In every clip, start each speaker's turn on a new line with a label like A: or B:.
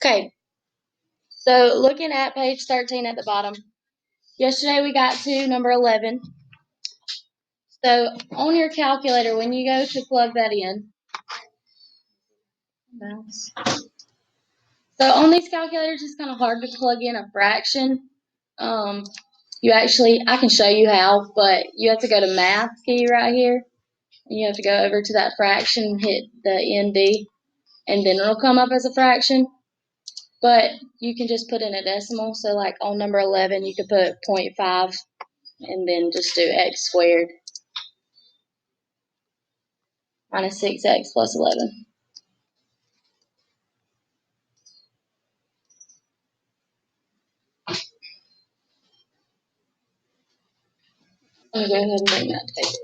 A: Okay, so looking at page 13 at the bottom, yesterday we got to number 11. So on your calculator, when you go to plug that in, so on these calculators, it's kind of hard to plug in a fraction. I can show you how, but you have to go to math key right here, and you have to go over to that fraction, hit the ND, and then it'll come up as a fraction. But you can just put in a decimal. So like on number 11, you could put 0.5 and then just do x squared minus 6x plus 11. I'm going to go ahead and bring that table.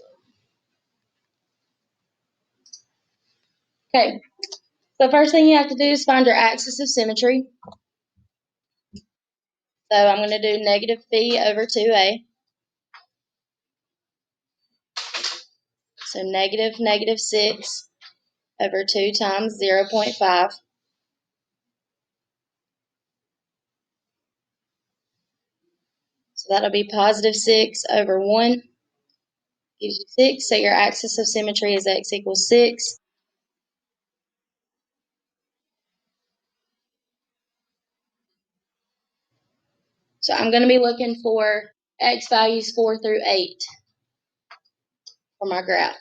A: Okay, so first thing you have to do is find your axis of symmetry. So I'm going to do negative phi over 2a. So negative 6 over 2 times 0.5. So that'll be positive 6 over 1 gives you 6. So your axis of symmetry is x equals 6. So I'm going to be looking for x values 4 through 8 for my graph.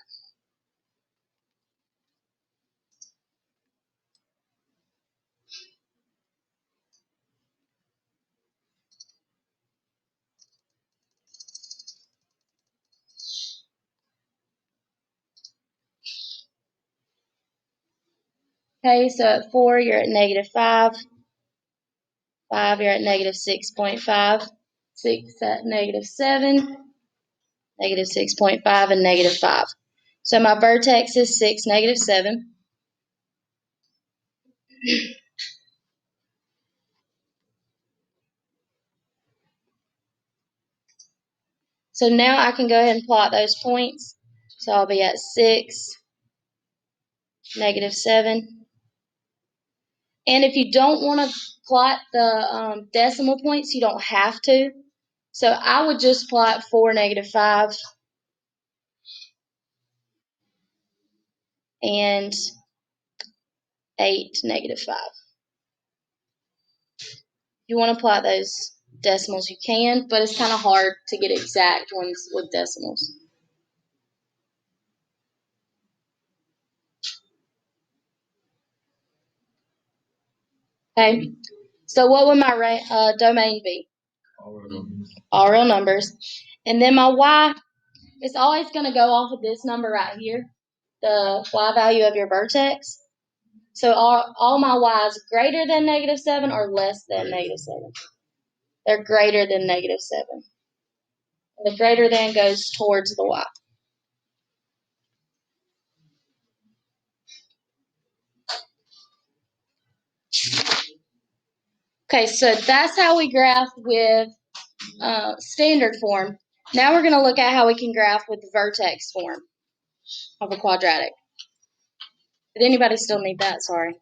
A: Okay, so at 4, you're at negative 5. 5, you're at negative 6.5. 6 at negative 7. Negative 6.5 and negative 5. So my vertex is 6, negative 7. So now I can go ahead and plot those points. So I'll be at 6, negative 7. And if you don't want to plot the decimal points, you don't have to. So I would just plot 4, negative 5, and 8, negative 5. If you want to plot those decimals, you can, but it's kind of hard to get exact ones with decimals. Okay, so what would my domain be? All real numbers. And then my y, it's always going to go off of this number right here, the y value of your vertex. So all my y's greater than negative 7 or less than negative 7? They're greater than negative 7. And the greater than goes towards the y. Okay, so that's how we graph with standard form. Now we're going to look at how we can graph with the vertex form of a quadratic. Did anybody still need that? Sorry.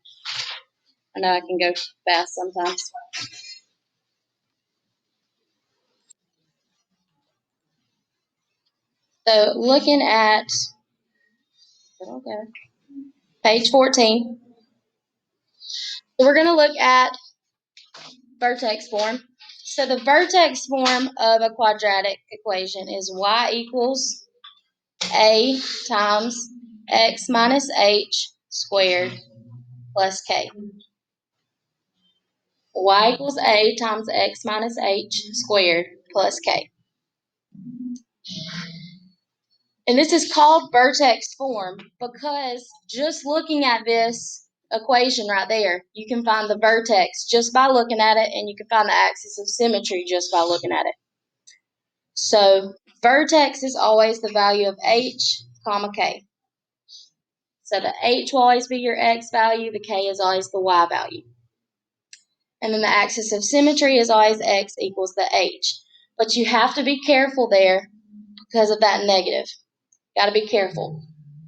A: I know I can go fast sometimes. So looking at page 14, so we're going to look at vertex form. So the vertex form of a quadratic equation is y equals a times x minus h squared plus k. Y equals a times x minus h squared plus k. And this is called vertex form because just looking at this equation right there, you can find the vertex just by looking at it, and you can find the axis of symmetry just by looking at it. So vertex is always the value of h, comma k. So the h will always be your x value, the k is always the y value. And then the axis of symmetry is always x equals the h. But you have to be careful there because of that negative. Got to be careful.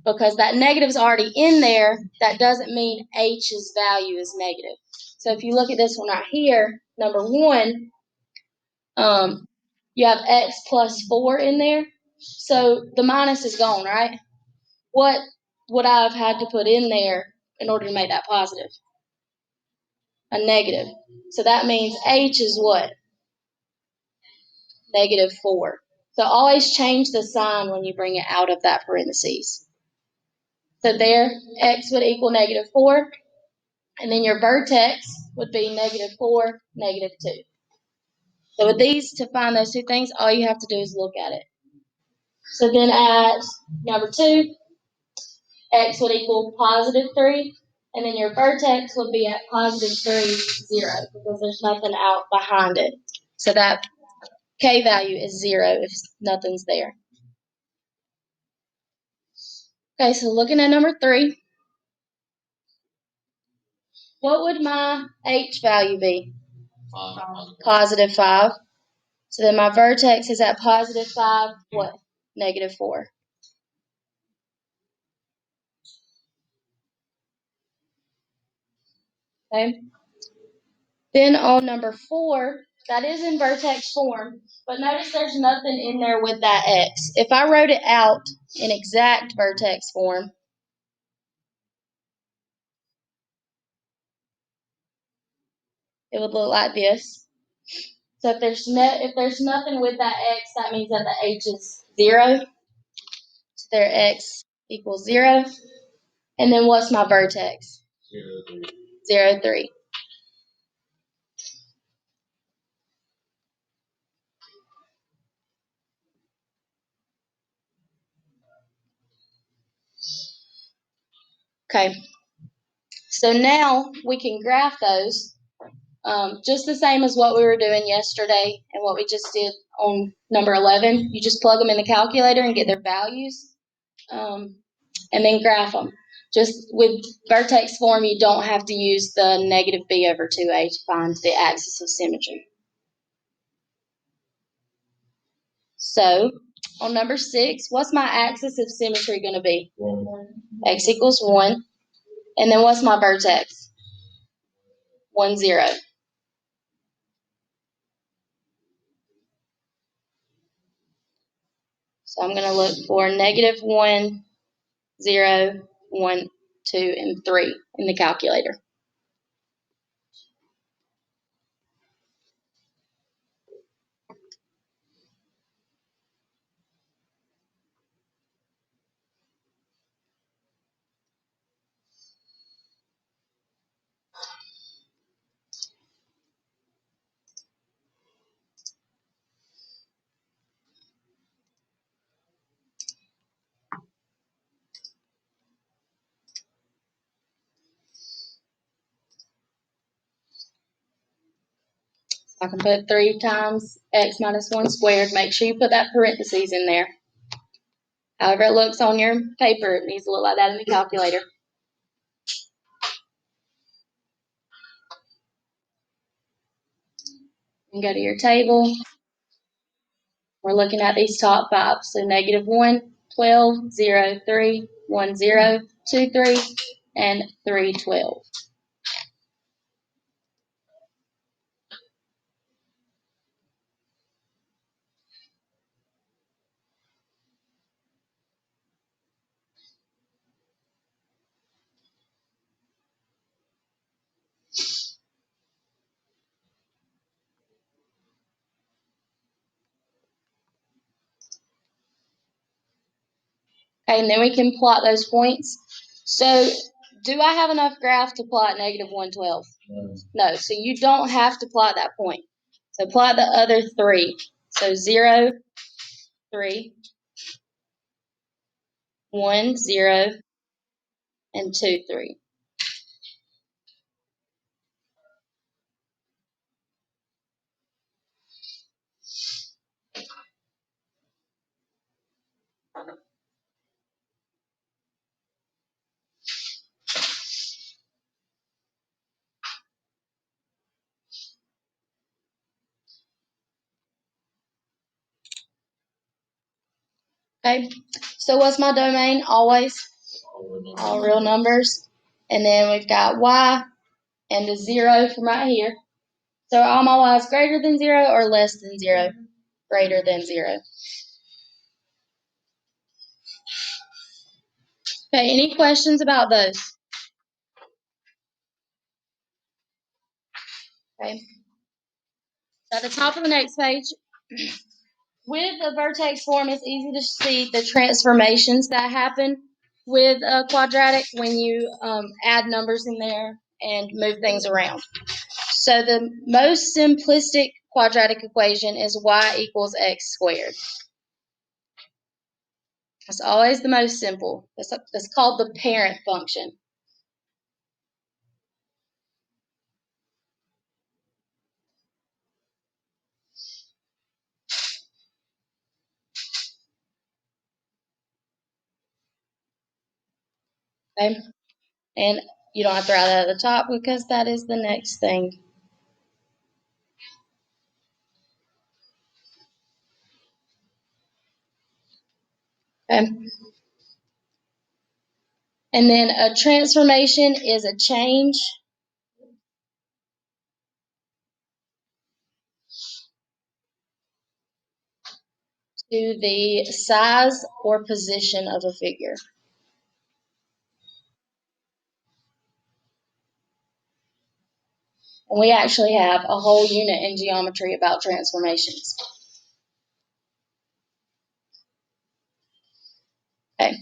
A: Because that negative is already in there, that doesn't mean h's value is negative. So if you look at this one right here, number 1, you have x plus 4 in there. So the minus is gone, right? What would I have had to put in there in order to make that positive? A negative. So that means h is what? -4. So always change the sign when you bring it out of that parentheses. So there, x would equal -4, and then your vertex would be -4, -2. So with these, to find those two things, all you have to do is look at it. So then at number 2, x would equal +3, and then your vertex would be at +3, 0, because there's nothing out behind it. So that k value is 0 if nothing's there. Okay, so looking at number 3, what would my h value be? +5. So then my vertex is at +5, what? -4. Okay. Then on number 4, that is in vertex form, but notice there's nothing in there with that x. If I wrote it out in exact vertex form, it would look like this. So if there's nothing with that x, that means that the h is 0. So there x equals 0. And then what's my vertex? 0, 3. Okay. So now we can graph those just the same as what we were doing yesterday and what we just did on number 11. You just plug them in the calculator and get their values, and then graph them. Just with vertex form, you don't have to use the -b/2a to find the axis of symmetry. So on number 6, what's my axis of symmetry going to be? 1. X equals 1. And then what's my vertex? 1, 0. So I'm going to look for -1, 0, 1, 2, and 3 in the calculator. I can put 3 times x minus 1 squared. Make sure you put that parentheses in there. However it looks on your paper, it needs to look like that in the calculator. And go to your table. We're looking at these top 5. So -1, 12, 0, 3, 1, 0, 2, 3, and 3, 12. Okay, and then we can plot those points. So do I have enough graph to plot -1, 12? No, so you don't have to plot that point. So plot the other 3. So 0, 3, 1, 0, and 2, 3. Okay, so what's my domain? Always all real numbers. And then we've got y and the 0 from right here. So are all my y's greater than 0 or less than 0? Greater than 0. Okay, any questions about those? Okay. So at the top of the next page, with a vertex form, it's easy to see the transformations that happen with a quadratic when you add numbers in there and move things around. So the most simplistic quadratic equation is y equals x squared. It's always the most simple. That's called the parent function. Okay? And you don't have to write that at the top because that is the next thing. Okay? And then a transformation is a change to the size or position of a figure. And we actually have a whole unit in geometry about transformations. Okay.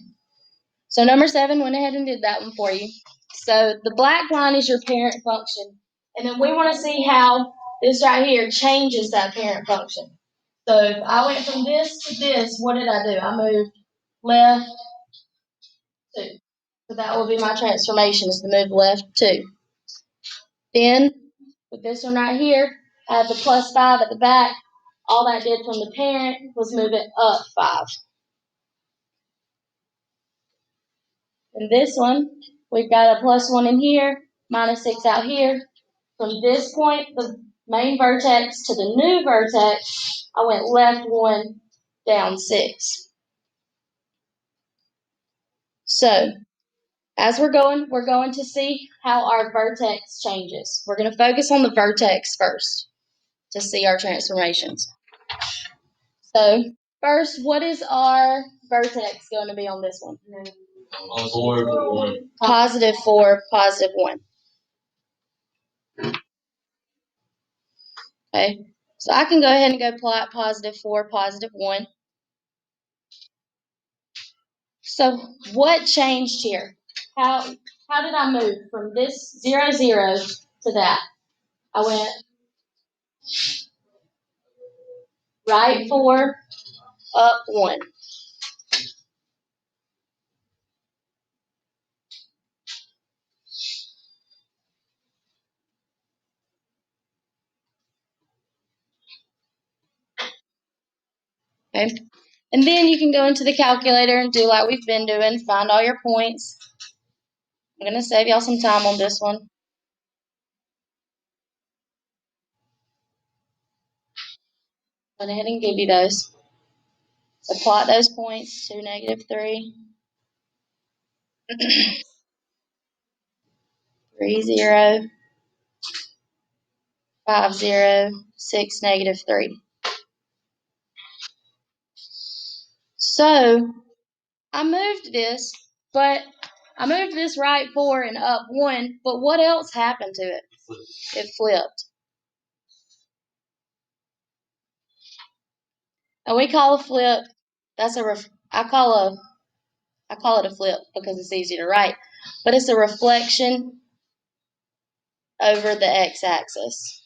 A: So number 7 went ahead and did that one for you. So the black line is your parent function. And then we want to see how this right here changes that parent function. So if I went from this to this, what did I do? I moved left 2. So that will be my transformation, is to move left 2. Then, with this one right here, I have the plus 5 at the back. All that did from the parent was move it up 5. In this one, we've got a plus 1 in here, minus 6 out here. From this point, the main vertex to the new vertex, I went left 1, down 6. So, as we're going to see how our vertex changes. We're going to focus on the vertex first to see our transformations. So, first, what is our vertex going to be on this one? Positive 4, positive 1. Okay, so I can go ahead and go plot positive 4, positive 1. So what changed here? How did I move from this 0, 0 to that? I went right 4, up 1. Okay, and then you can go into the calculator and do like we've been doing, find all your points. I'm going to save y'all some time on this one. Go ahead and give you those. So plot those points, 2, negative 3, 3, 0, 5, 0, 6, negative 3. So I moved this, but I moved this right 4 and up 1, but what else happened to it? It flipped. And we call a flip, I call it a flip because it's easy to write, but it's a reflection over the x-axis.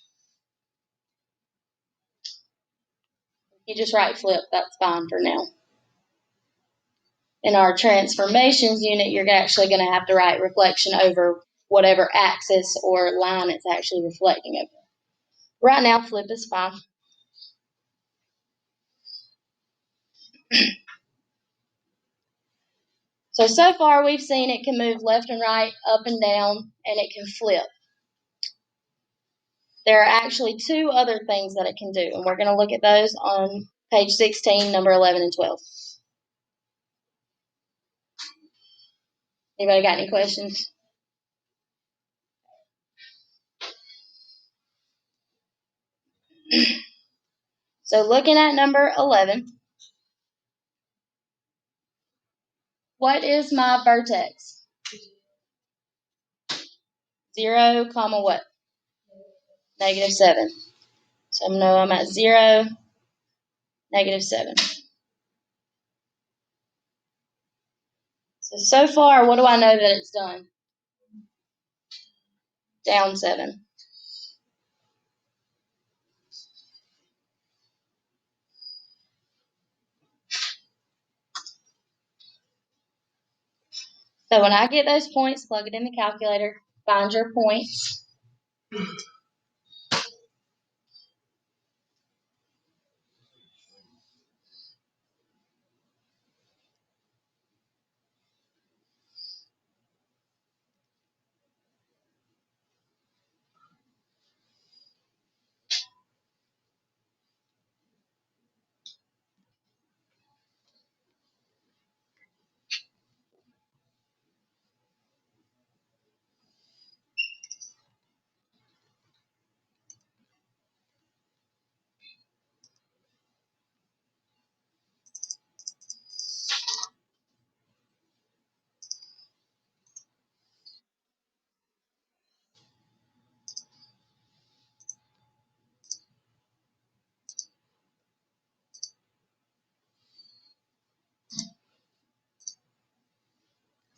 A: You just write flip, that's fine for now. In our transformations unit, you're actually going to have to write reflection over whatever axis or line it's actually reflecting over. Right now, flip is fine. So far we've seen it can move left and right, up and down, and it can flip. There are actually 2 other things that it can do, and we're going to look at those on page 16, number 11 and 12. Anybody got any questions? So looking at number 11, what is my vertex? 0, comma what? -7. So I know I'm at 0, -7. So far, what do I know that it's done? Down 7. So when I get those points, plug it in the calculator, find your points.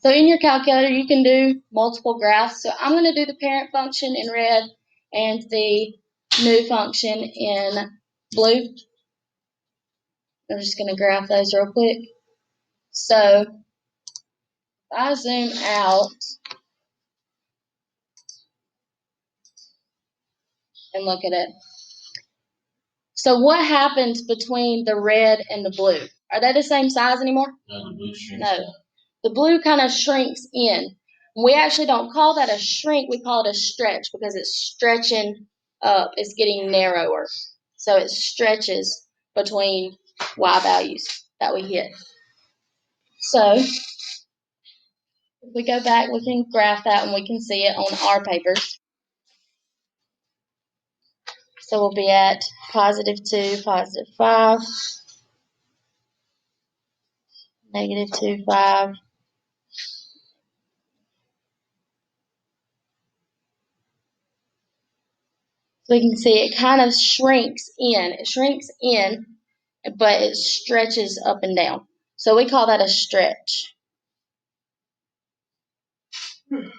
A: So in your calculator, you can do multiple graphs. So I'm going to do the parent function in red and the new function in blue. I'm just going to graph those real quick. So if I zoom out and look at it. So what happens between the red and the blue? Are they the same size anymore?
B: No, the blue shrinks.
A: No. The blue kind of shrinks in. We actually don't call that a shrink. We call it a stretch because it's stretching up. It's getting narrower. So it stretches between y values that we hit. So if we go back, we can graph that and we can see it on our papers. So we'll be at +2, +5, -2, 5. So we can see it kind of shrinks in. It shrinks in, but it stretches up and down. So we call that a stretch. And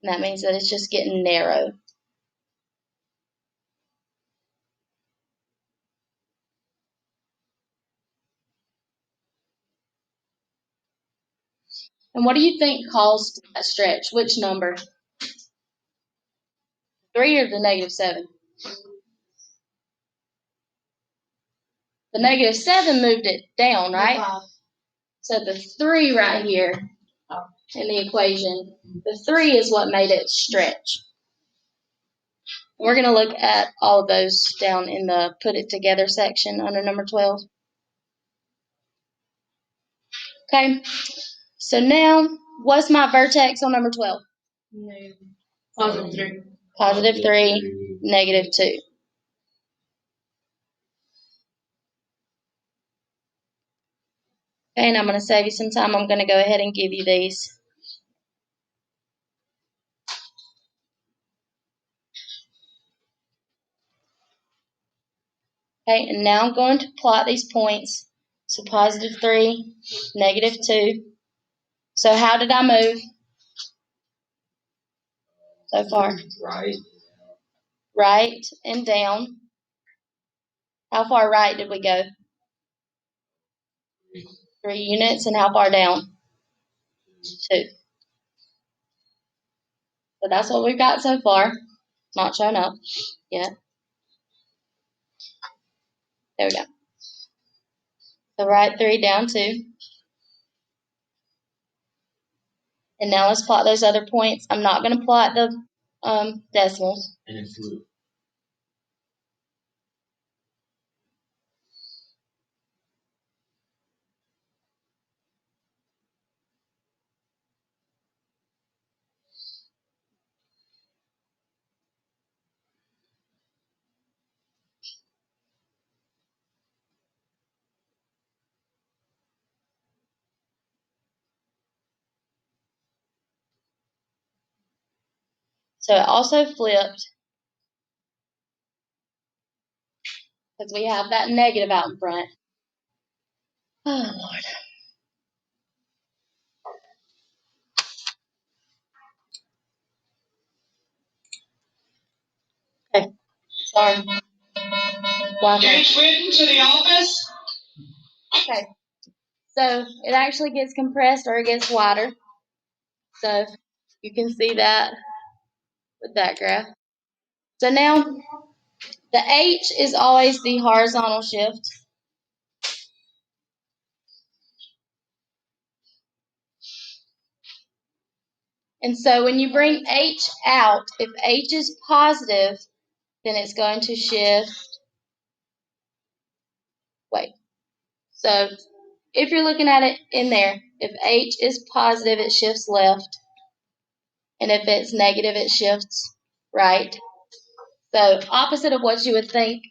A: that means that it's just getting narrow. And what do you think caused that stretch? Which number? 3 or the -7? The -7 moved it down, right? So the 3 right here in the equation, the 3 is what made it stretch. We're going to look at all of those down in the put it together section under number 12. Okay, so now what's my vertex on number 12?
C: No. +3.
A: +3, -2. Okay, and I'm going to save you some time. I'm going to go ahead and give you these. Okay, and now I'm going to plot these points. So +3, -2. So how did I move so far?
B: Right.
A: Right and down. How far right did we go? 3 units. And how far down? 2. So that's what we've got so far. Not showing up yet. There we go. So right 3, down 2. And now let's plot those other points. I'm not going to plot the decimals.
B: And it's blue.
A: So it also flipped because we have that negative out in front. Oh, Lord. Okay, sorry.
B: Gage Whitten to the office.
A: Okay, so it actually gets compressed or it gets wider. So you can see that with that graph. So now the H is always the horizontal shift. And so when you bring H out, if H is positive, then it's going to shift. Wait. So if you're looking at it in there, if H is positive, it shifts left. And if it's negative, it shifts right. So opposite of what you would think.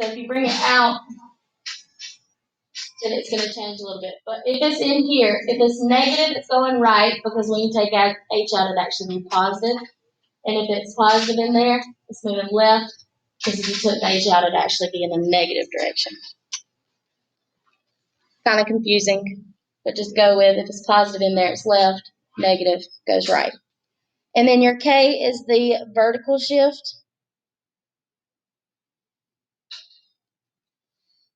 A: So if you bring it out, then it's going to change a little bit. But if it's in here, if it's negative, it's going right, because when you take H out, it actually be positive. And if it's positive in there, it's moving left, because if you took H out, it'd actually be in a negative direction. Kind of confusing, but just go with, if it's positive in there, it's left, negative goes right. And then your K is the vertical shift.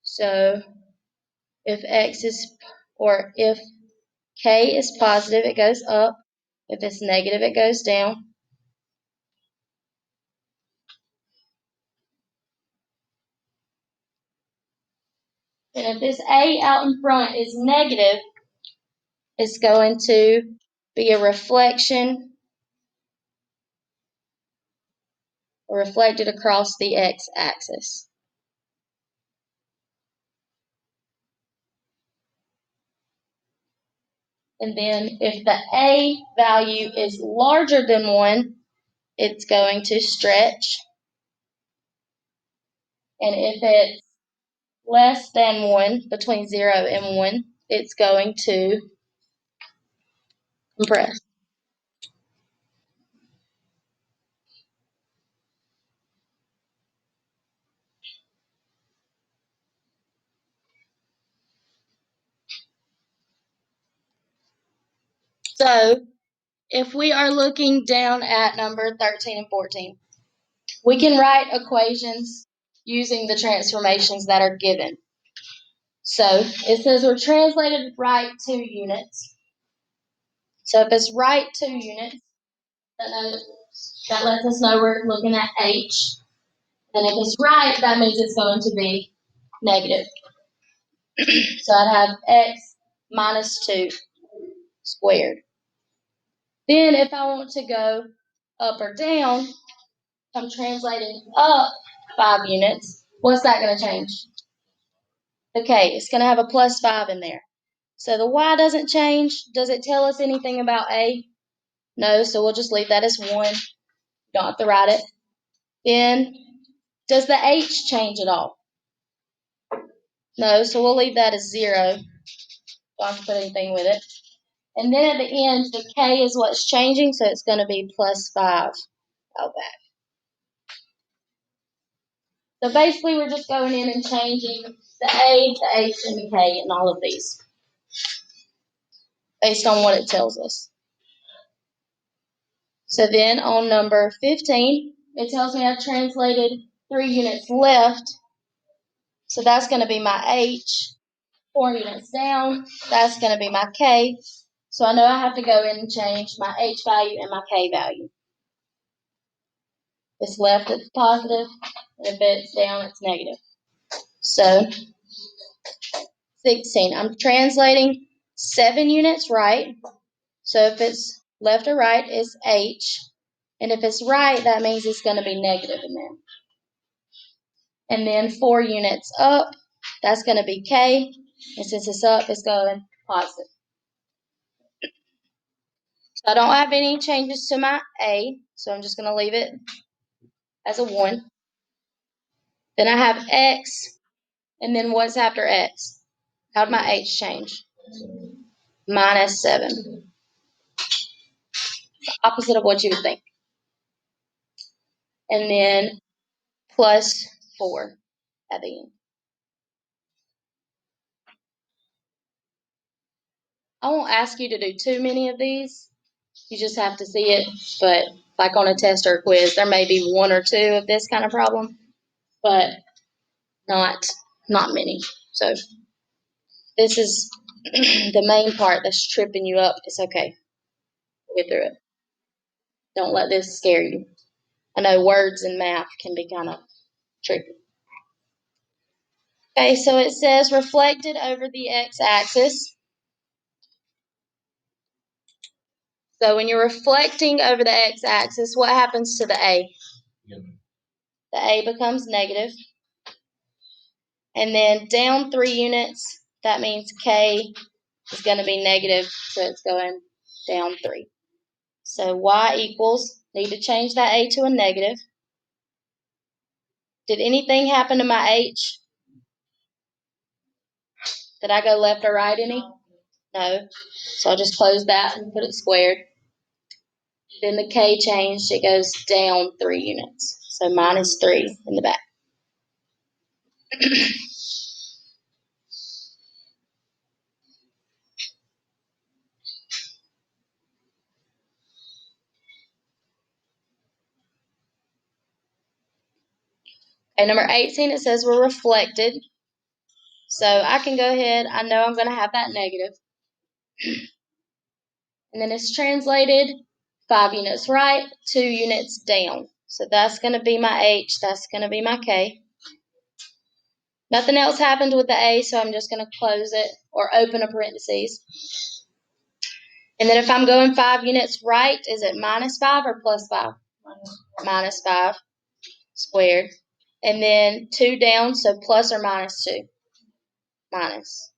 A: So if X is, or if K is positive, it goes up. If it's negative, it goes down. And if this A out in front is negative, it's going to be a reflection, or reflected across the x-axis. And then if the A value is larger than 1, it's going to stretch. And if it's less than 1, between 0 and 1, it's going to compress. So if we are looking down at number 13 and 14, we can write equations using the transformations that are given. So it says we're translated right 2 units. So if it's right 2 units, that lets us know we're looking at H. And if it's right, that means it's going to be negative. So I'd have X minus 2 squared. Then if I want to go up or down, I'm translating up 5 units. What's that going to change? Okay, it's going to have a plus 5 in there. So the Y doesn't change. Does it tell us anything about A? No, so we'll just leave that as 1. Don't have to write it. Then, does the H change at all? No, so we'll leave that as 0. Don't have to put anything with it. And then at the end, the K is what's changing, so it's going to be plus 5 out back. So basically, we're just going in and changing the A, the H, and the K in all of these based on what it tells us. So then on number 15, it tells me I've translated 3 units left. So that's going to be my H. 4 units down, that's going to be my K. So I know I have to go in and change my H value and my K value. If it's left, it's positive. And if it's down, it's negative. So 16. I'm translating 7 units right. So if it's left or right, it's H. And if it's right, that means it's going to be negative in there. And then 4 units up, that's going to be K. And since it's up, it's going positive. So I don't have any changes to my A, so I'm just going to leave it as a 1. Then I have X, and then what's after X? How did my H change? Minus 7. opposite of what you would think. And then plus 4 at the end. I won't ask you to do too many of these. You just have to see it. But like on a test or a quiz, there may be 1 or 2 of this kind of problem, but not many. So this is the main part that's tripping you up. It's okay. We'll get through it. Don't let this scare you. I know words and math can be kind of tricky. Okay, so it says reflected over the x-axis. So when you're reflecting over the x-axis, what happens to the A? The A becomes negative. And then down 3 units, that means K is going to be negative, so it's going down 3. So Y equals, need to change that A to a negative. Did anything happen to my H? Did I go left or right any? No. So I'll just close that and put it squared. Then the K changed, it goes down 3 units. So minus 3 in the back. Okay, number 18, it says we're reflected. So I can go ahead, I know I'm going to have that negative. And then it's translated 5 units right, 2 units down. So that's going to be my H, that's going to be my K. Nothing else happened with the A, so I'm just going to close it or open a parentheses. And then if I'm going 5 units right, is it minus 5 or plus 5? Minus 5 squared. And then 2 down, so plus or minus 2? Minus.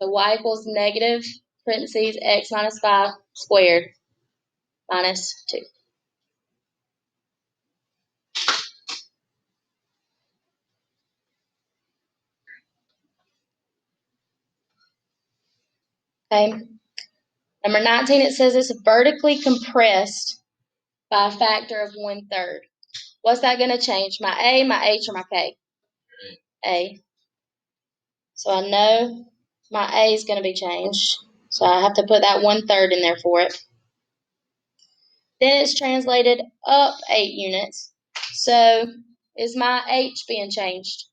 A: So Y equals negative, parentheses, X minus 5 squared, minus 2. Okay. Number 19, it says it's vertically compressed by a factor of 1/3. What's that going to change? My A, my H, or my K? A. So I know my A is going to be changed. So I have to put that 1/3 in there for it. Then it's translated up 8 units. So is my H being changed?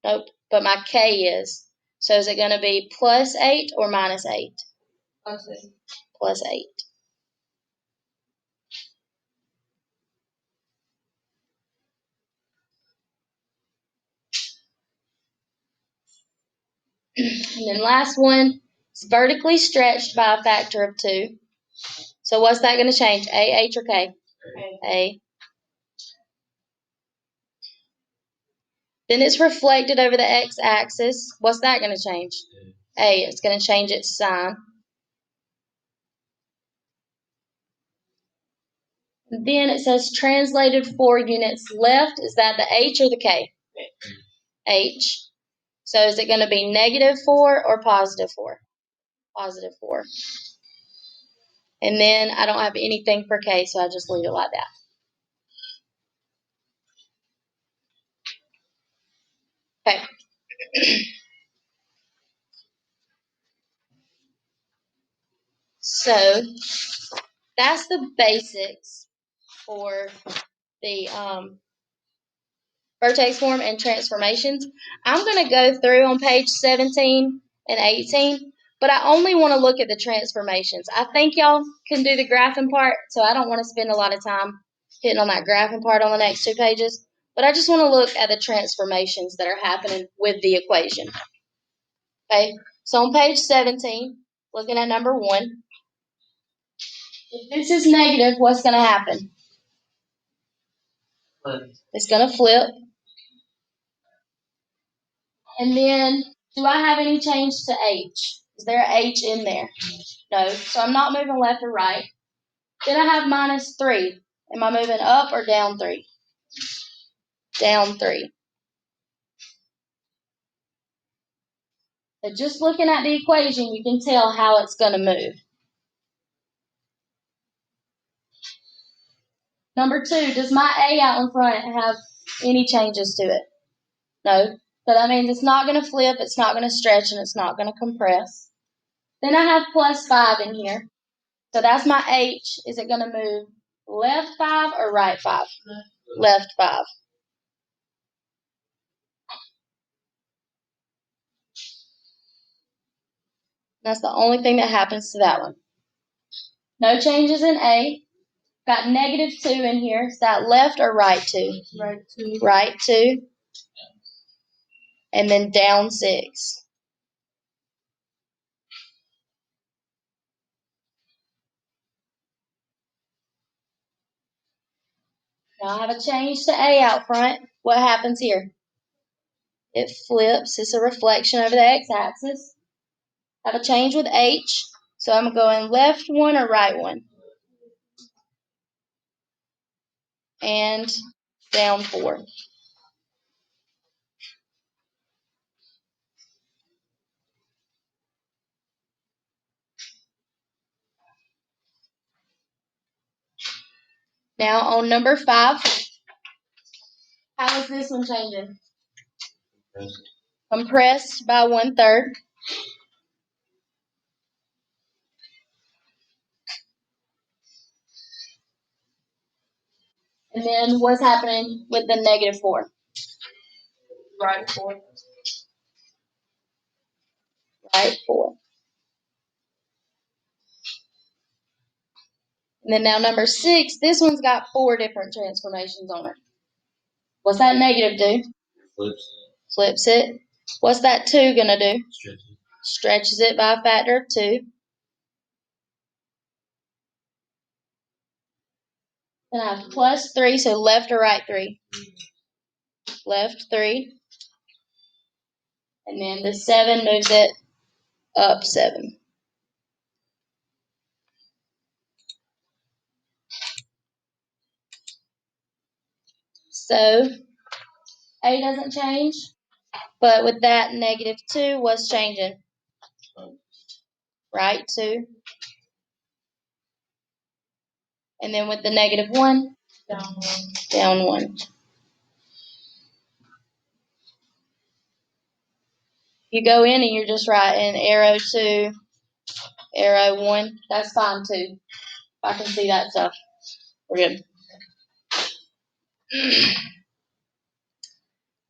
A: Nope, but my K is. So is it going to be plus 8 or minus 8?
C: Plus 8.
A: Plus 8. And then last one, it's vertically stretched by a factor of 2. So what's that going to change? A, H, or K? A. Then it's reflected over the x-axis. What's that going to change? A. It's going to change its sign. And then it says translated 4 units left. Is that the H or the K? H. So is it going to be negative 4 or positive 4? Positive 4. And then I don't have anything for K, so I just leave it like that. Okay. So that's the basics for the vertex form and transformations. I'm going to go through on page 17 and 18, but I only want to look at the transformations. I think y'all can do the graphing part, so I don't want to spend a lot of time hitting on that graphing part on the next 2 pages, but I just want to look at the transformations that are happening with the equation. Okay, so on page 17, looking at number 1, if this is negative, what's going to happen? It's going to flip. And then, do I have any change to H? Is there an H in there? No. So I'm not moving left or right. Then I have minus 3. Am I moving up or down 3? Down 3. So just looking at the equation, you can tell how it's going to move. Number 2, does my A out in front have any changes to it? No. So that means it's not going to flip, it's not going to stretch, and it's not going to compress. Then I have plus 5 in here. So that's my H. Is it going to move left 5 or right 5? Left 5. That's the only thing that happens to that one. No changes in A. Got negative 2 in here. Is that left or right 2?
C: Right 2.
A: Right 2. And then down 6. Now I have a change to A out front. What happens here? It flips. It's a reflection over the x-axis. I have a change with H. So I'm going left 1 or right 1? And down 4. Now on number 5, how is this one changing? Compressed by 1/3. And then what's happening with the negative 4?
C: Right 4.
A: Right 4. And then now number 6, this one's got 4 different transformations on it. What's that negative do? Flips it. What's that 2 gonna do? Stretches it by a factor of 2. Then I have plus 3, so left or right 3? Left 3. And then the 7 moves it up 7. So A doesn't change, but with that negative 2, what's changing? Right 2. And then with the negative 1,
C: Down 1.
A: down 1. You go in and you're just writing arrow 2, arrow 1. That's fine too. I can see that stuff. We're good.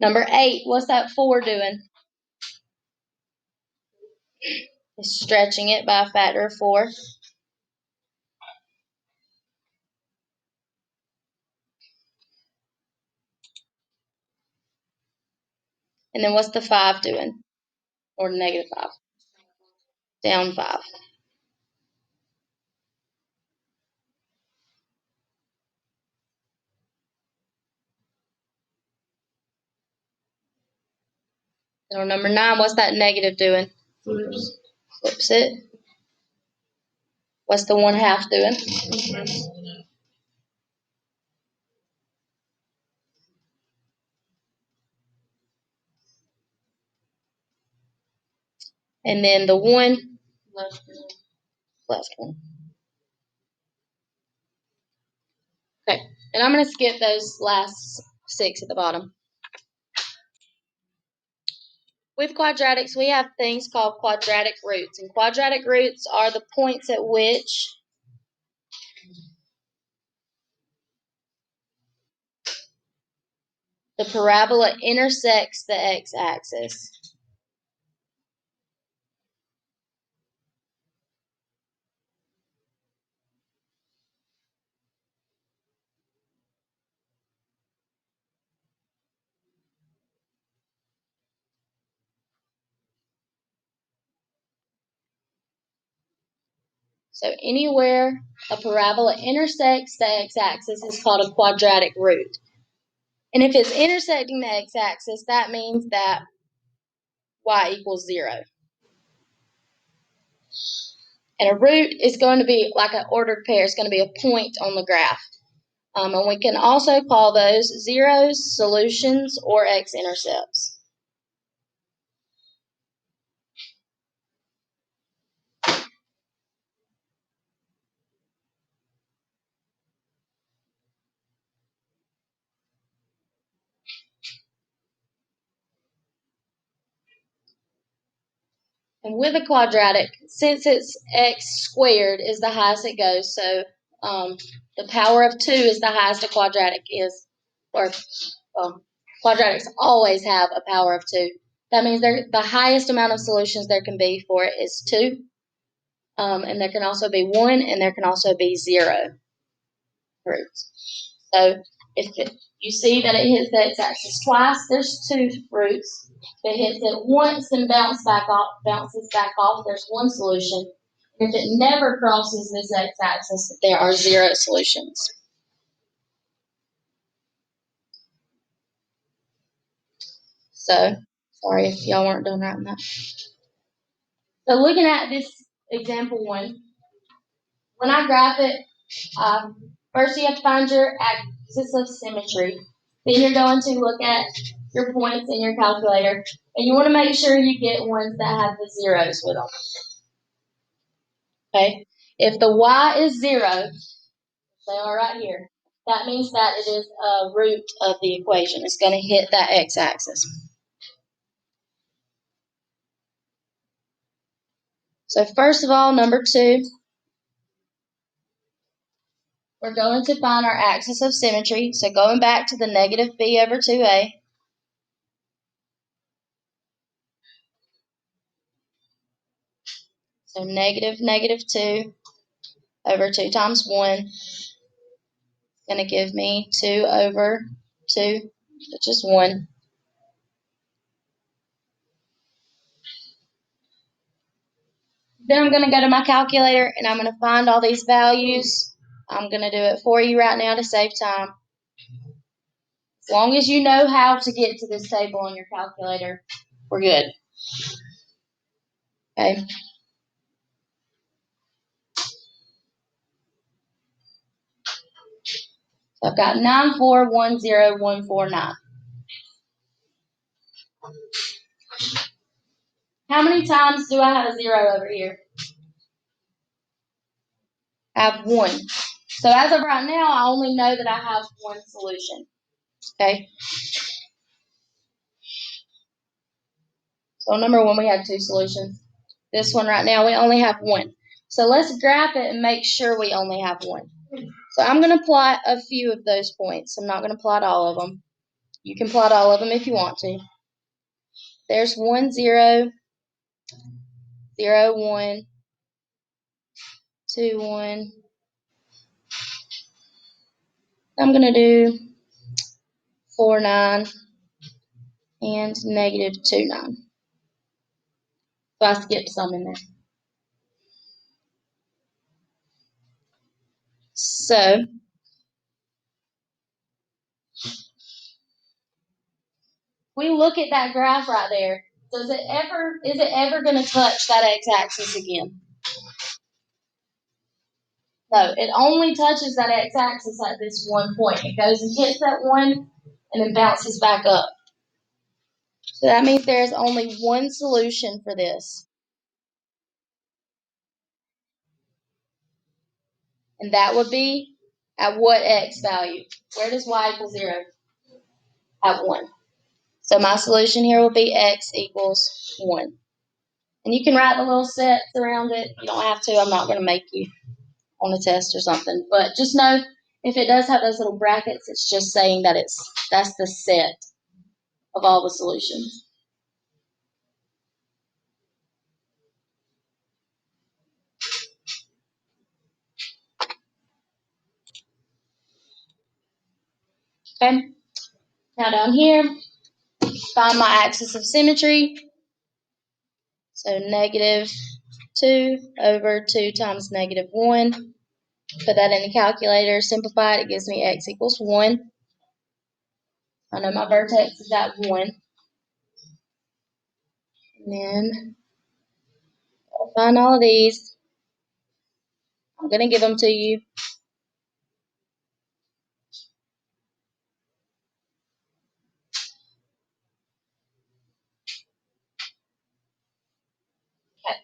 A: Number 8, what's that 4 doing? It's stretching it by a factor of 4. And then what's the 5 doing? Or negative 5? Down 5. And on number 9, what's that negative doing?
C: Flips.
A: Flips it. What's the 1/2 doing?
C: Compress.
A: And then the 1,
C: Left
A: 1. Okay, and I'm going to skip those last 6 at the bottom. With quadratics, we have things called quadratic roots. And quadratic roots are the points at which the parabola intersects the x-axis. So anywhere a parabola intersects the x-axis is called a quadratic root. And if it's intersecting the x-axis, that means that y equals 0. And a root is going to be like an ordered pair. It's going to be a point on the graph. And we can also call those zeros, solutions, or x-intercepts. And with a quadratic, since it's x squared is the highest it goes, so the power of 2 is the highest a quadratic is, or quadratics always have a power of 2. That means the highest amount of solutions there can be for it is 2, and there can also be 1, and there can also be 0 roots. So if you see that it hits the x-axis twice, there's 2 roots. If it hits it once and bounces back off, there's 1 solution. If it never crosses this x-axis, there are 0 solutions. So, sorry if y'all weren't done writing that. So looking at this example 1, when I graph it, first you have to find your axis of symmetry. Then you're going to look at your points in your calculator, and you want to make sure you get ones that have the zeros with them. Okay? If the y is 0, they are right here, that means that it is a root of the equation. It's going to hit that x-axis. So first of all, number 2, we're going to find our axis of symmetry. So going back to the negative b over 2a. So negative 2 over 2 times 1 is going to give me 2 over 2, which is 1. Then I'm going to go to my calculator, and I'm going to find all these values. I'm going to do it for you right now to save time. As long as you know how to get to this table on your calculator, we're good. Okay. So I've got 9410149. How many times do I have a 0 over here? I have 1. So as of right now, I only know that I have 1 solution. Okay. So number 1, we have 2 solutions. This one right now, we only have 1. So let's graph it and make sure we only have 1. So I'm going to plot a few of those points. I'm not going to plot all of them. You can plot all of them if you want to. There's 1, 0, 0, 1, 2, 1. I'm going to do 4, 9, and negative 2, 9. So I skipped some in there. So we look at that graph right there. Is it ever going to touch that x-axis again? No, it only touches that x-axis at this one point. It goes and hits that 1 and then bounces back up. So that means there's only 1 solution for this. And that would be at what x value? Where does y equal 0? At 1. So my solution here will be x equals 1. And you can write the little sets around it. You don't have to. I'm not going to make you on a test or something. But just know if it does have those little brackets, it's just saying that that's the set of all the solutions. Okay. Now down here, find my axis of symmetry. So negative 2 over 2 times negative 1. Put that in the calculator. Simplify it. It gives me x equals 1. I know my vertex is at 1. And then I'll find all of these. I'm going to give them to you. Okay.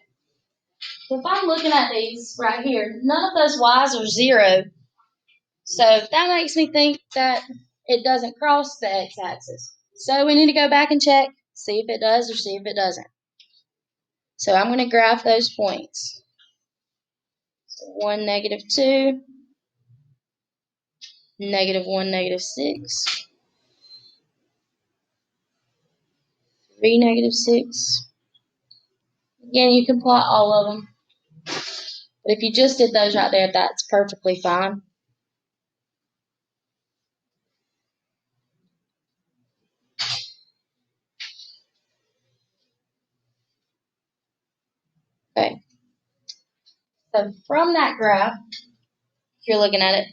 A: So if I'm looking at these right here, none of those y's are 0. So that makes me think that it doesn't cross the x-axis. So we need to go back and check, see if it does or see if it doesn't. So I'm going to graph those points. So 1, -2, -1, -6, 3, -6. Again, you can plot all of them. But if you just did those right there, that's perfectly fine. Okay. So from that graph, if you're looking at it,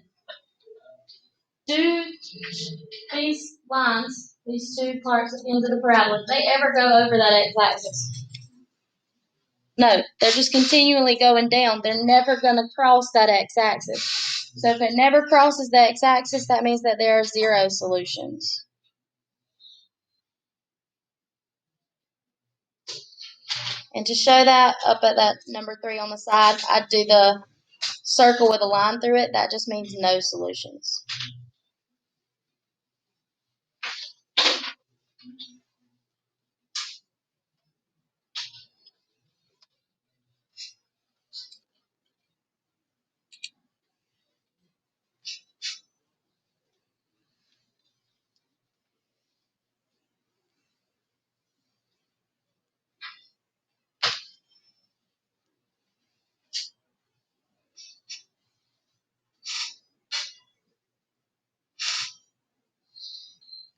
A: do these lines, these two parts at the ends of the parabola, if they ever go over that x-axis? No, they're just continually going down. They're never going to cross that x-axis. So if it never crosses the x-axis, that means that there are 0 solutions. And to show that, up at that number 3 on the side, I do the circle with a line through it. That just means no solutions.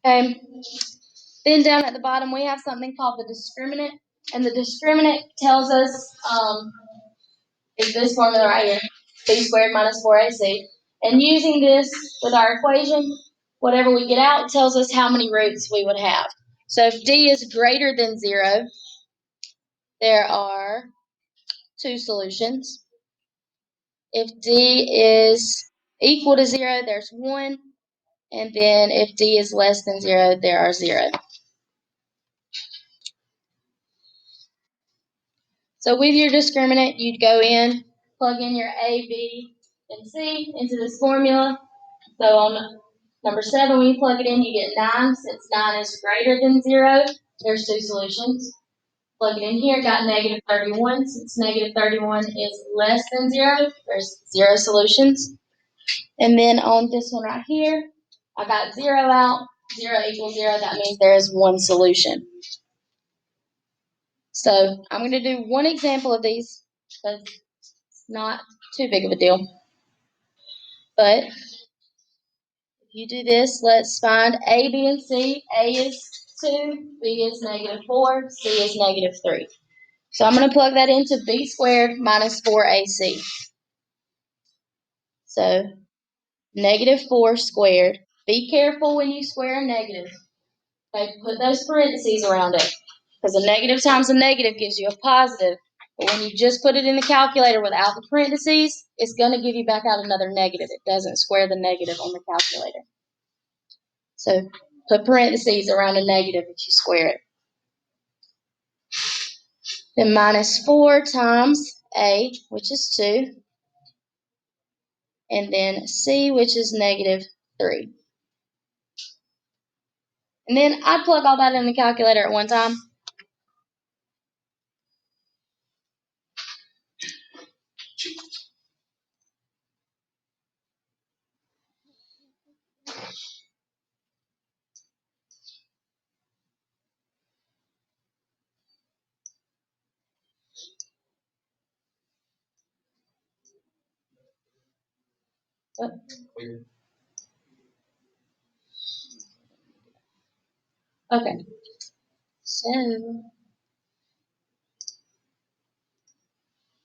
A: Okay. Then down at the bottom, we have something called the discriminant. And the discriminant tells us, is this formula right here, b squared minus 4ac. And using this with our equation, whatever we get out tells us how many roots we would have. So if d is greater than 0, there are 2 solutions. If d is equal to 0, there's 1. And then if d is less than 0, there are 0. So with your discriminant, you'd go in, plug in your A, B, and C into this formula. So on number 7, when you plug it in, you get 9. Since 9 is greater than 0, there's 2 solutions. Plug it in here, got -31. Since -31 is less than 0, there's 0 solutions. And then on this one right here, I got 0 out. 0 equals 0. That means there is 1 solution. So I'm going to do one example of these because it's not too big of a deal. But if you do this, let's find A, B, and C. A is 2, B is -4, C is -3. So I'm going to plug that into B squared minus 4AC. So -4 squared. Be careful when you square a negative. Okay, put those parentheses around it. Because a negative times a negative gives you a positive. But when you just put it in the calculator without the parentheses, it's going to give you back out another negative. It doesn't square the negative on the calculator. So put parentheses around a negative if you square it. Then -4 times A, which is 2. And then C, which is -3. And then I plug all that in the calculator at one time. Okay. So, and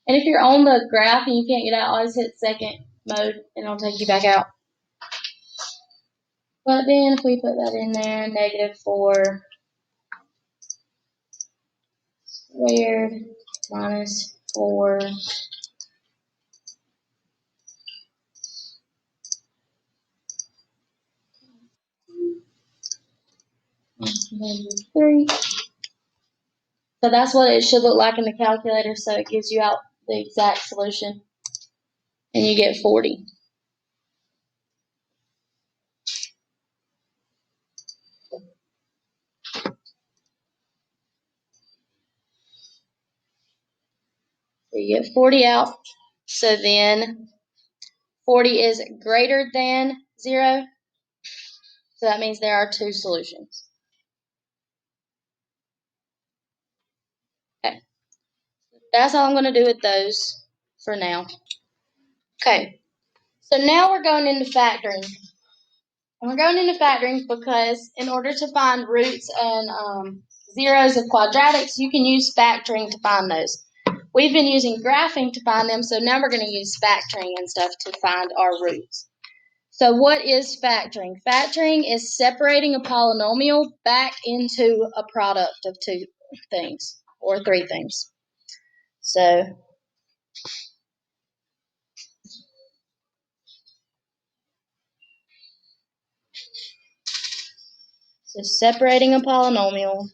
A: if you're on the graph and you can't get out, always hit second mode and it'll take you back out. But then if we put that in there, -4 squared minus 4 -3. So that's what it should look like in the calculator. So it gives you out the exact solution. And you get 40. So you get 40 out. So then 40 is greater than 0. So that means there are 2 solutions. Okay. That's all I'm going to do with those for now. Okay. So now we're going into factoring. And we're going into factoring because in order to find roots and zeros of quadratics, you can use factoring to find those. We've been using graphing to find them, so now we're going to use factoring and stuff to find our roots. So what is factoring? Factoring is separating a polynomial back into a product of 2 things or 3 things. So separating a polynomial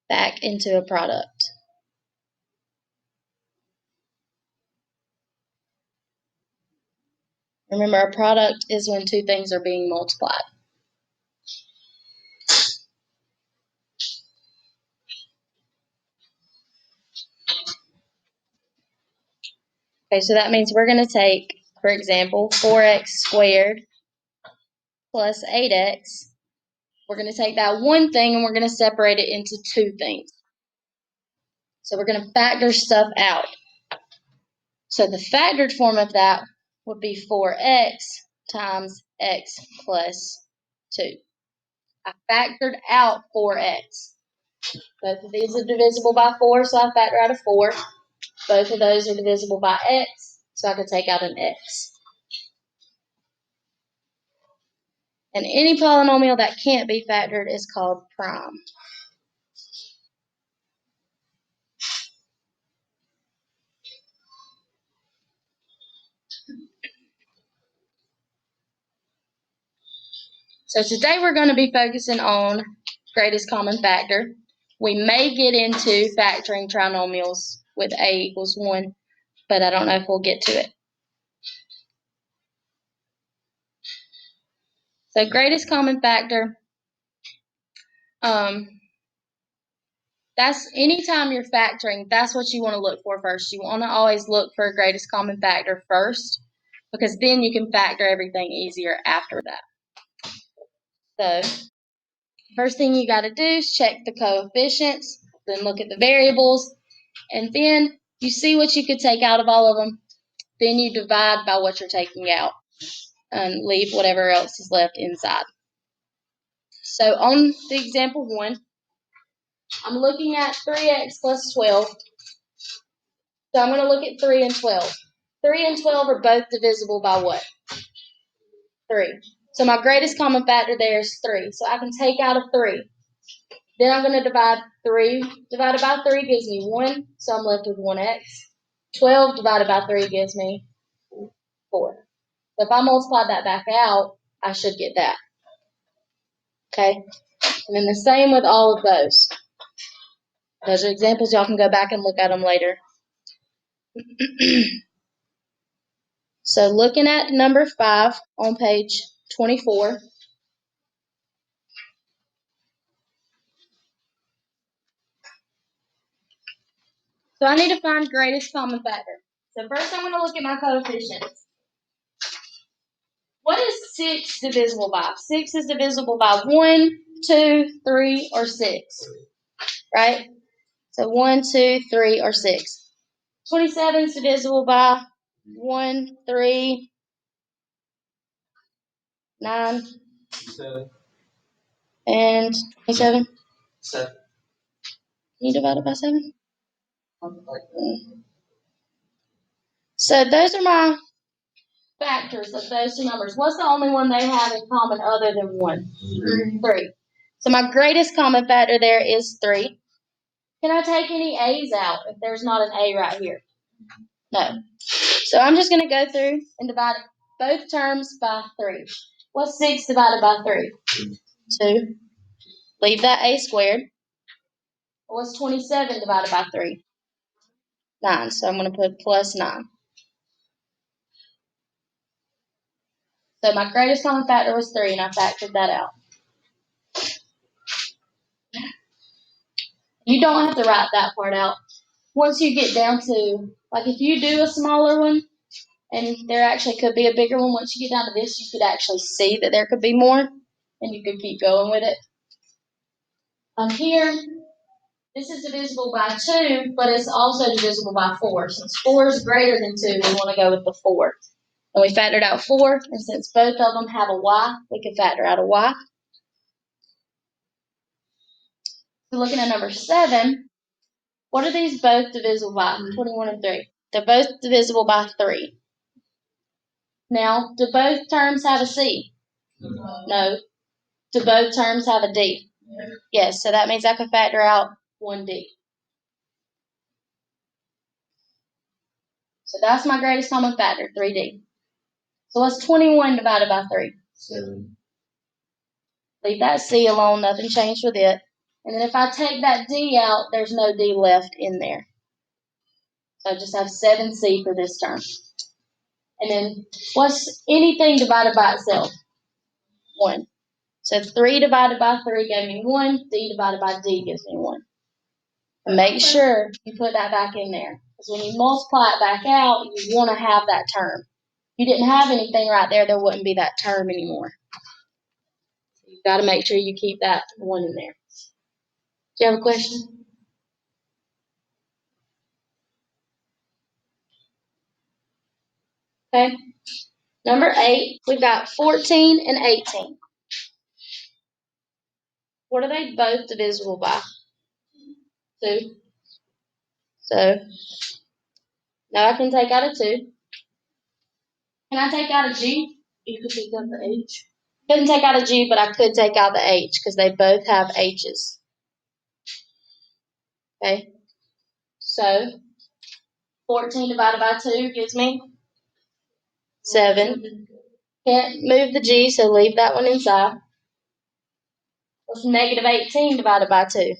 A: back into a product. Remember, a product is when 2 things are being multiplied. Okay, so that means we're going to take, for example, 4x squared plus 8x. We're going to take that one thing and we're going to separate it into 2 things. So we're going to factor stuff out. So the factored form of that would be 4x times x plus 2. I factored out 4x. Both of these are divisible by 4, so I factor out a 4. Both of those are divisible by x, so I could take out an x. And any polynomial that can't be factored is called prime. So today we're going to be focusing on greatest common factor. We may get into factoring trinomials with a equals 1, but I don't know if we'll get to it. So greatest common factor, that's anytime you're factoring, that's what you want to look for first. You want to always look for greatest common factor first, because then you can factor everything easier after that. So first thing you got to do is check the coefficients, then look at the variables, and then you see what you could take out of all of them. Then you divide by what you're taking out and leave whatever else is left inside. So on the example 1, I'm looking at 3x plus 12. So I'm going to look at 3 and 12. 3 and 12 are both divisible by what? 3. So my greatest common factor there is 3. So I can take out a 3. Then I'm going to divide 3. Divided by 3 gives me 1, so I'm left with 1x. 12 divided by 3 gives me 4. So if I multiply that back out, I should get that. Okay? And then the same with all of those. Those are examples. Y'all can go back and look at them later. So looking at number 5 on page 24. So I need to find greatest common factor. So first I'm going to look at my coefficients. What is 6 divisible by? 6 is divisible by 1, 2, 3, or 6. Right? So 1, 2, 3, or 6. 27 is divisible by 1, 3, 9,
C: 7.
A: and 27.
C: 7.
A: Can you divide it by 7? So those are my factors of those 2 numbers. What's the only one they have in common other than 1? 3. So my greatest common factor there is 3. Can I take any A's out if there's not an A right here? No. So I'm just going to go through and divide both terms by 3. What's 6 divided by 3? 2. Leave that A squared. What's 27 divided by 3? 9. So I'm going to put plus 9. So my greatest common factor was 3, and I factored that out. You don't have to write that part out. Once you get down to, like if you do a smaller one, and there actually could be a bigger one, once you get down to this, you could actually see that there could be more, and you could keep going with it. Here, this is divisible by 2, but it's also divisible by 4. Since 4 is greater than 2, we want to go with the 4. And we factored out 4, and since both of them have a y, we can factor out a y. So looking at number 7, what are these both divisible by? 21 and 3. They're both divisible by 3. Now, do both terms have a c? No. Do both terms have a d? Yes, so that means I can factor out 1d. So that's my greatest common factor, 3d. So what's 21 divided by 3?
C: 7.
A: Leave that c alone, nothing changed with it. And then if I take that d out, there's no d left in there. So I just have 7c for this term. And then what's anything divided by itself? 1. So 3 divided by 3 gave me 1. D divided by d gives me 1. And make sure you put that back in there. Because when you multiply it back out, you want to have that term. If you didn't have anything right there, there wouldn't be that term anymore. So you've got to make sure you keep that 1 in there. Do you have a question? Okay. Number 8, we've got 14 and 18. What are they both divisible by? 2. So now I can take out a 2. Can I take out a g?
C: You could take out the h.
A: Couldn't take out a g, but I could take out the h because they both have h's. Okay. So 14 divided by 2 gives me 7. Can't move the g, so leave that one inside. What's negative 18 divided by 2?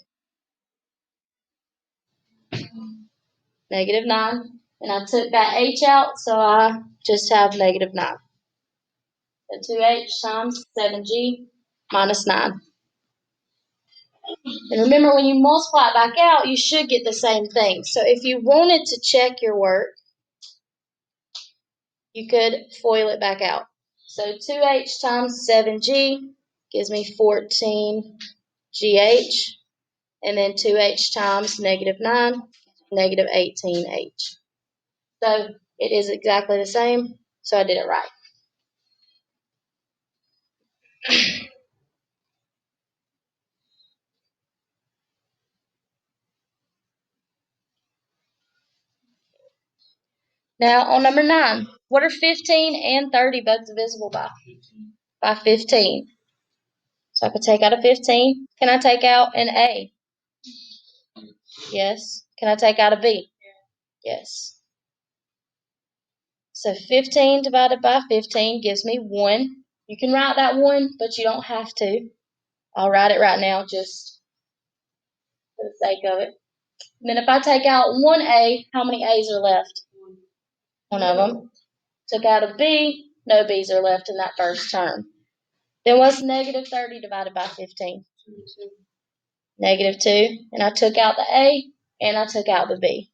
A: Negative 9. And I took that h out, so I just have negative 9. So 2h times 7g minus 9. And remember, when you multiply it back out, you should get the same thing. So if you wanted to check your work, you could FOIL it back out. So 2h times 7g gives me 14gh. And then 2h times negative 9, negative 18h. So it is exactly the same, so I did it right. Now on number 9, what are 15 and 30 both divisible by? By 15. So I could take out a 15. Can I take out an a? Yes. Can I take out a b? Yes. So 15 divided by 15 gives me 1. You can write that 1, but you don't have to. I'll write it right now just for the sake of it. And then if I take out 1a, how many a's are left? One of them. Took out a b, no b's are left in that first term. Then what's negative 30 divided by 15? Negative 2. And I took out the a, and I took out the b.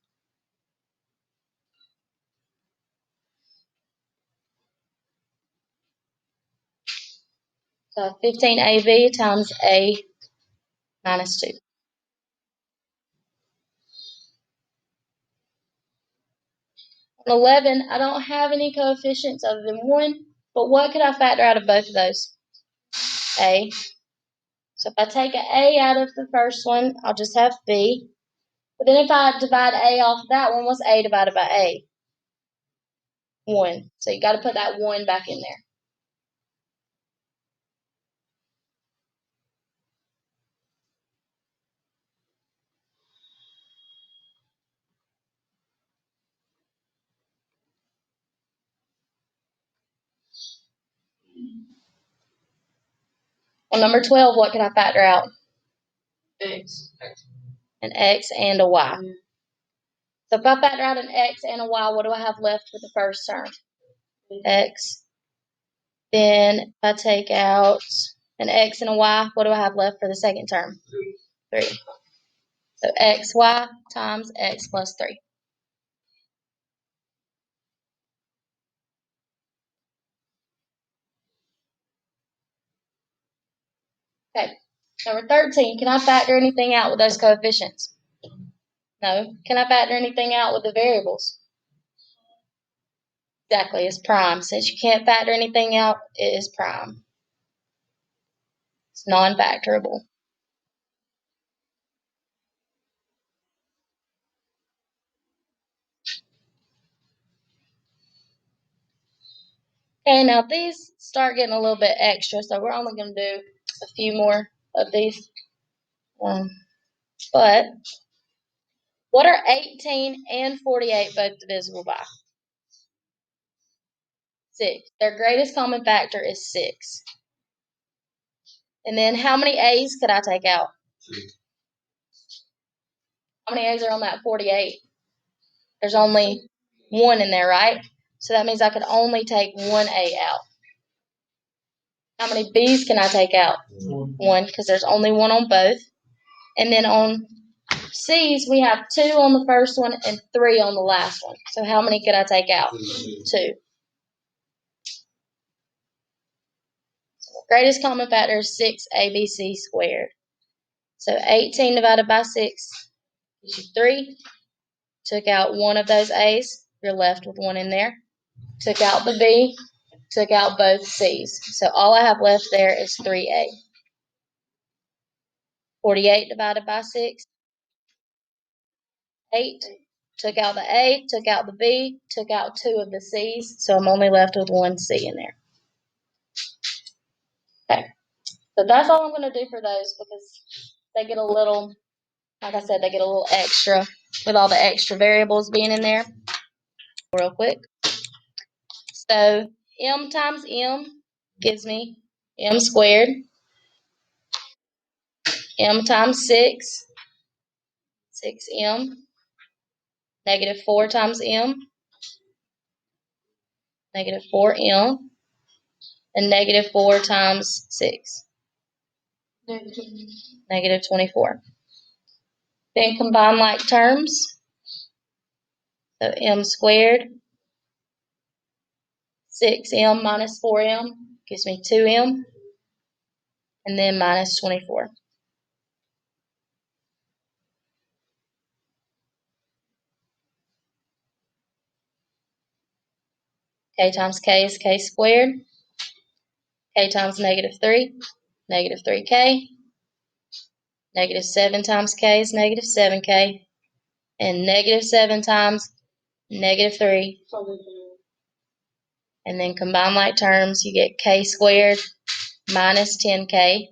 A: So 15ab times a minus 2. On 11, I don't have any coefficients other than 1, but what could I factor out of both of those? A. So if I take an a out of the first one, I'll just have b. But then if I divide a off of that one, what's a divided by a? 1. So you got to put that 1 back in there. On number 12, what can I factor out?
C: X.
A: An x and a y. So if I factor out an x and a y, what do I have left for the first term? X. Then if I take out an x and a y, what do I have left for the second term? 3. So xy times x plus 3. Okay, number 13, can I factor anything out with those coefficients? No. Can I factor anything out with the variables? Exactly, it's prime. Since you can't factor anything out, it is prime. It's non-factorable. Okay, now these start getting a little bit extra, so we're only going to do a few more of these. But what are 18 and 48 both divisible by? 6. Their greatest common factor is 6. And then how many A's could I take out?
C: 2.
A: How many A's are on that 48? There's only 1 in there, right? So that means I could only take 1 A out. How many B's can I take out? 1, because there's only 1 on both. And then on C's, we have 2 on the first one and 3 on the last one. So how many could I take out? 2. Greatest common factor is 6ABC squared. So 18 divided by 6 gives you 3. Took out 1 of those A's. You're left with 1 in there. Took out the B. Took out both C's. So all I have left there is 3A. 48 divided by 6. 8. Took out the A. Took out the B. Took out 2 of the C's. So I'm only left with 1 C in there. Okay. So that's all I'm going to do for those because they get a little, like I said, they get a little extra with all the extra variables being in there. Real quick. So m times m gives me m squared. M times 6, 6m. Negative 4 times m, negative 4m. And negative 4 times 6, negative 24. Then combine like terms. So m squared, 6m minus 4m gives me 2m. And then minus 24. K times k is k squared. K times negative 3, negative 3k. Negative 7 times k is negative 7k. And negative 7 times negative 3. And then combine like terms, you get k squared minus 10k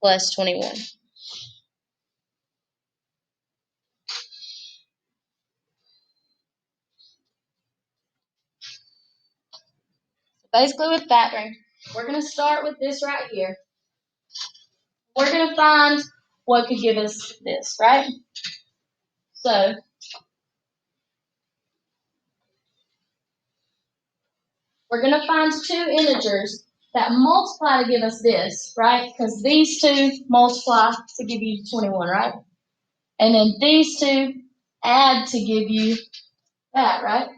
A: plus 21. Basically with factoring, we're going to start with this right here. We're going to find what could give us this, right? So we're going to find 2 integers that multiply to give us this, right? Because these 2 multiply to give you 21, right? And then these 2 add to give you that, right?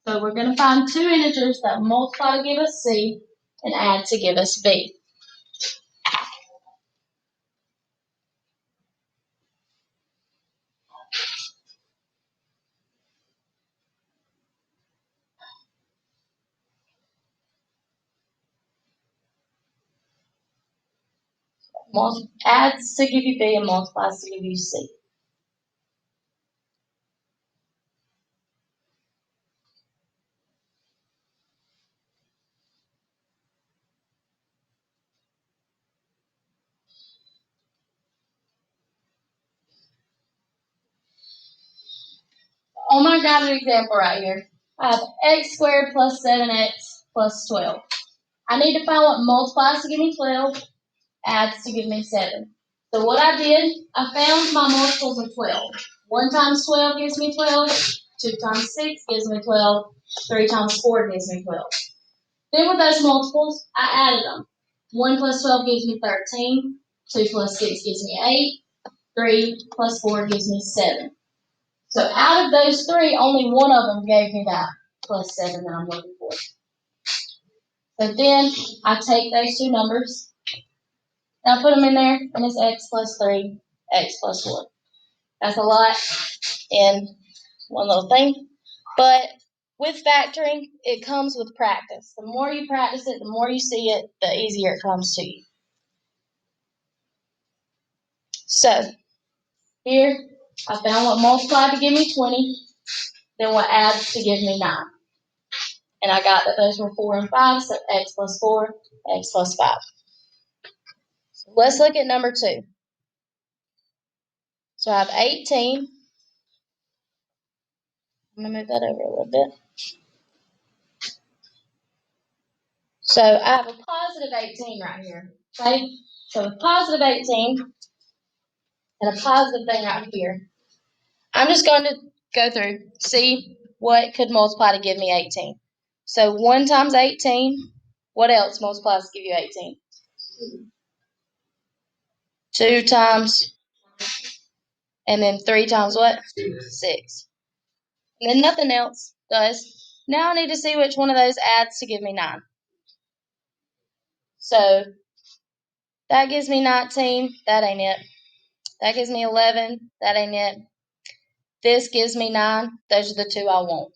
A: So we're going to find 2 integers that multiply to give us C and add to give us B. Adds to give you B and multiplies to give you C. On my guided example right here, I have x squared plus 7x plus 12. I need to find what multiplies to give me 12, adds to give me 7. So what I did, I found my multiples of 12. 1 times 12 gives me 12. 2 times 6 gives me 12. 3 times 4 gives me 12. Then with those multiples, I added them. 1 plus 12 gives me 13. 2 plus 6 gives me 8. 3 plus 4 gives me 7. So out of those 3, only one of them gave me that plus 7 that I'm looking for. So then I take those two numbers, and I put them in there, and it's x plus 3, x plus 4. That's a lot in one little thing. But with factoring, it comes with practice. The more you practice it, the more you see it, the easier it comes to you. So here, I found what multiplied to give me 20, then what adds to give me 9. And I got that those were 4 and 5, so x plus 4, x plus 5. So let's look at number 2. So I have 18. I'm going to move that over a little bit. So I have a positive 18 right here. Okay? So with positive 18 and a positive thing right here, I'm just going to go through, see what could multiply to give me 18. So 1 times 18, what else multiplies to give you 18? 2 times, and then 3 times what? 6. And then nothing else does. Now I need to see which one of those adds to give me 9. So that gives me 19. That ain't it. That gives me 11. That ain't it. This gives me 9. Those are the two I want.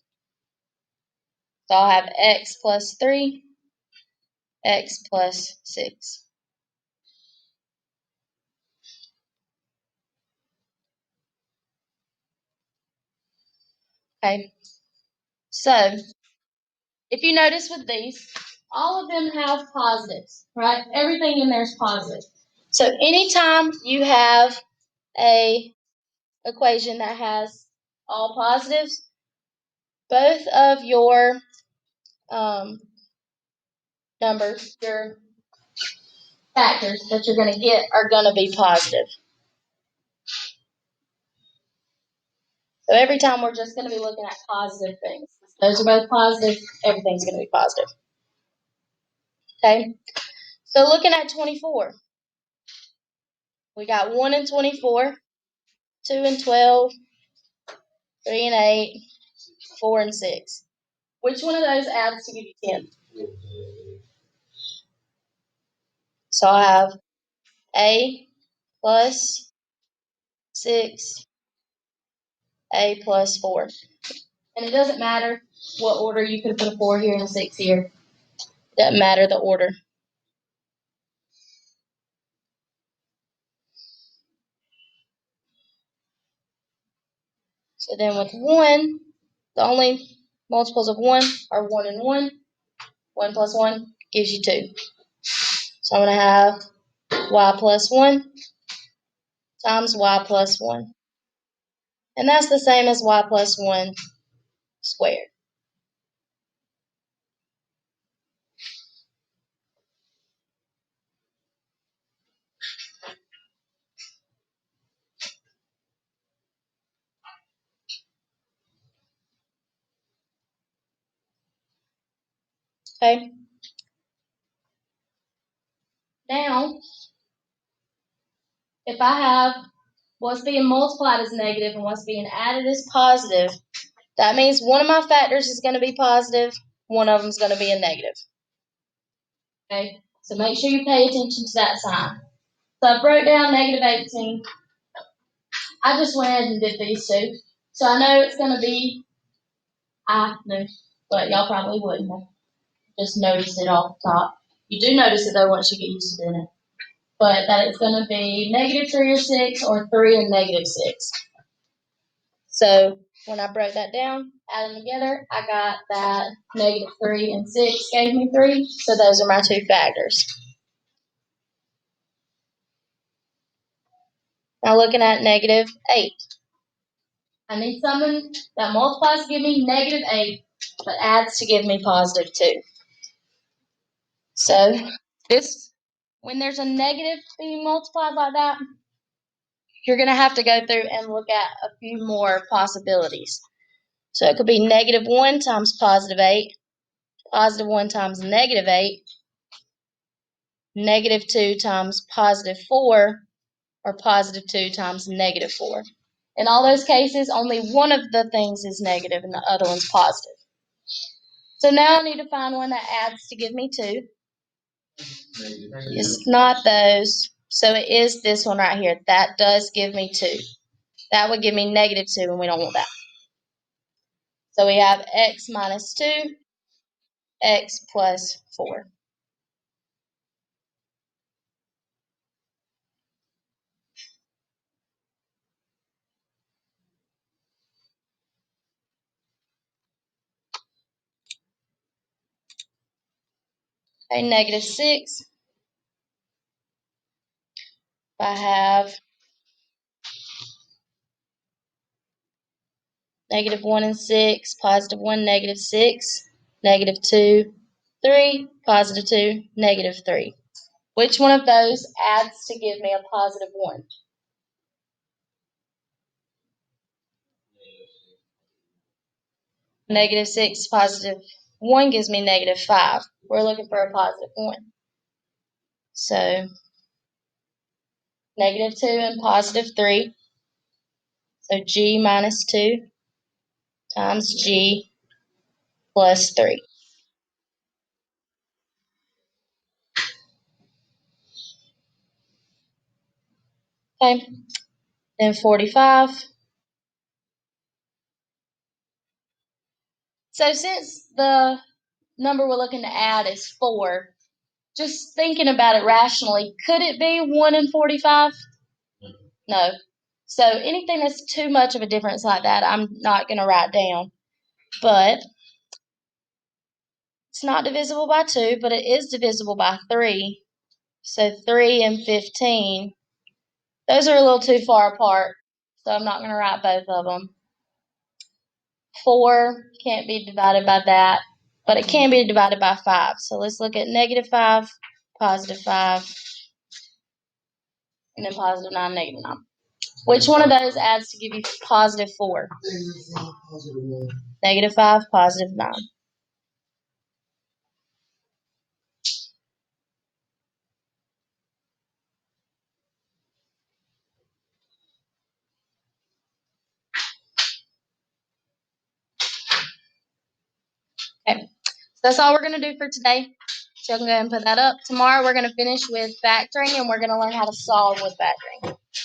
A: So I'll have x plus 3, x plus 6. Okay. So if you notice with these, all of them have positives, right? Everything in there is positive. So anytime you have a equation that has all positives, both of your numbers, your factors that you're going to get are going to be positive. So every time we're just going to be looking at positive things. Those are both positive. Everything's going to be positive. Okay? So looking at 24. We got 1 and 24, 2 and 12, 3 and 8, 4 and 6. Which one of those adds to give you 10? So I have A plus 6, A plus 4. And it doesn't matter what order. You could put a 4 here and a 6 here. It doesn't matter the order. So then with 1, the only multiples of 1 are 1 and 1. 1 plus 1 gives you 2. So I'm going to have y plus 1 times y plus 1. And that's the same as y plus 1 squared. Okay? Now, if I have what's being multiplied as negative and what's being added as positive, that means one of my factors is going to be positive, one of them is going to be a negative. Okay? So make sure you pay attention to that sign. So I broke down negative 18. I just went ahead and did these two. So I know it's going to be, I know, but y'all probably wouldn't have just noticed it off the top. You do notice it though once you get used to doing it. But that it's going to be negative 3 or 6 or 3 and negative 6. So when I broke that down, add them together, I got that negative 3 and 6 gave me 3. So those are my two factors. Now looking at negative 8. I need something that multiplies to give me negative 8, but adds to give me positive 2. So this, when there's a negative being multiplied like that, you're going to have to go through and look at a few more possibilities. So it could be negative 1 times positive 8, positive 1 times negative 8, negative 2 times positive 4, or positive 2 times negative 4. In all those cases, only one of the things is negative and the other one's positive. So now I need to find one that adds to give me 2. It's not those. So it is this one right here. That does give me 2. That would give me negative 2, and we don't want that. So we have x minus 2, x plus 4. Okay, negative 6. I have negative 1 and 6, positive 1, negative 6, negative 2, 3, positive 2, negative 3. Which one of those adds to give me a positive 1? Negative 6, positive 1 gives me negative 5. We're looking for a positive 1. So negative 2 and positive 3. So g minus 2 times g plus 3. Okay, then 45. So since the number we're looking to add is 4, just thinking about it rationally, could it be 1 and 45? No. So anything that's too much of a difference like that, I'm not going to write down. But it's not divisible by 2, but it is divisible by 3. So 3 and 15, those are a little too far apart, so I'm not going to write both of them. 4 can't be divided by that, but it can be divided by 5. So let's look at negative 5, positive 5, and then positive 9, negative 9. Which one of those adds to give you positive 4? Negative 5, positive 9. Okay, so that's all we're going to do for today. So I can go ahead and put that up. Tomorrow we're going to finish with factoring, and we're going to learn how to solve with factoring.